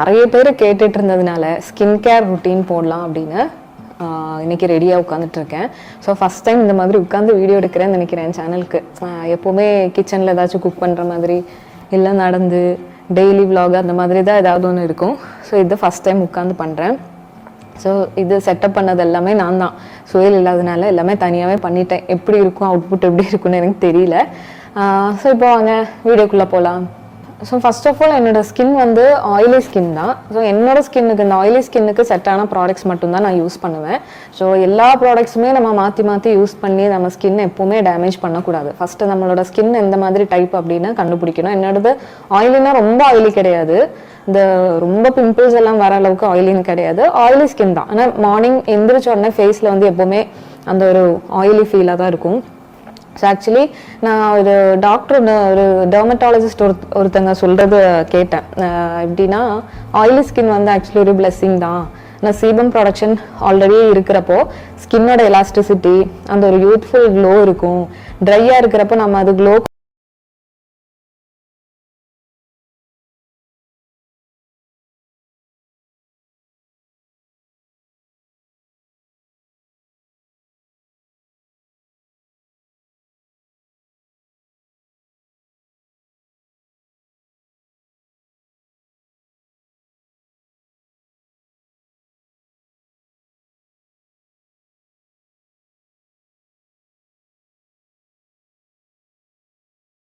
நிறைய பேர் கேட்டுட்டு இருந்ததுனால ஸ்கின் கேர் ருட்டீன் போடலாம் அப்படின்னு இன்னைக்கு ரெடியாக உட்காந்துட்ருக்கேன். ஸோ ஃபஸ்ட் டைம் இந்த மாதிரி உட்காந்து வீடியோ எடுக்கிறேன்னு நினைக்கிறேன் சேனலுக்கு. எப்போவுமே கிச்சனில் ஏதாச்சும் குக் பண்ணுற மாதிரி இல்லை நடந்து டெய்லி விலாக் அந்த மாதிரி தான் ஏதாவது ஒன்று இருக்கும். ஸோ இது ஃபஸ்ட் டைம் உட்காந்து பண்ணுறேன். ஸோ இது செட்டப் பண்ணது எல்லாமே நான் தான், சுயல் இல்லாதனால எல்லாமே தனியாகவே பண்ணிட்டேன். எப்படி இருக்கும் அவுட்புட் எப்படி இருக்குன்னு எனக்கு தெரியல. ஸோ இப்போ வாங்க வீடியோக்குள்ளே போகலாம். ஸோ ஃபர்ஸ்ட் ஆஃப் ஆல் என்னோடய ஸ்கின் வந்து ஆயிலி ஸ்கின் தான். ஸோ என்னோடய ஸ்கின்னுக்கு இந்த ஆயிலி ஸ்கின்னுக்கு செட்டான ப்ராடக்ட்ஸ் மட்டும்தான் நான் யூஸ் பண்ணுவேன். ஸோ எல்லா ப்ராடக்ட்ஸுமே நம்ம மாற்றி யூஸ் பண்ணி நம்ம ஸ்கின் எப்போவுமே டேமேஜ் பண்ணக்கூடாது. ஃபஸ்ட்டு நம்மளோட ஸ்கின் எந்த மாதிரி டைப் அப்படின்னு கண்டுபிடிக்கணும். என்னோடது ஆயிலினா ரொம்ப ஆயிலி கிடையாது, இந்த ரொம்ப பிம்பிள்ஸ் எல்லாம் வர அளவுக்கு ஆயிலின்னு கிடையாது, ஆயிலி ஸ்கின் தான். ஆனால் மார்னிங் எந்திரிச்ச உடனே ஃபேஸில் வந்து எப்போவுமே அந்த ஒரு ஆயிலி ஃபீலாக தான் இருக்கும். ஸோ ஆக்சுவலி நான் ஒரு டாக்டர், ஒரு டெர்மட்டாலஜிஸ்ட் ஒருத்தங்க சொல்கிறது கேட்டேன். எப்படின்னா ஆயிலி ஸ்கின் வந்து ஆக்சுவலி ஒரு பிளெஸ்ஸிங் தான். நான் சீபம் ப்ரொடக்ஷன் ஆல்ரெடி இருக்கிறப்போ ஸ்கின்னோட எலாஸ்டிசிட்டி அந்த ஒரு யூத்ஃபுல் க்ளோ இருக்கும். ட்ரையாக இருக்கிறப்போ நம்ம அது க்ளோ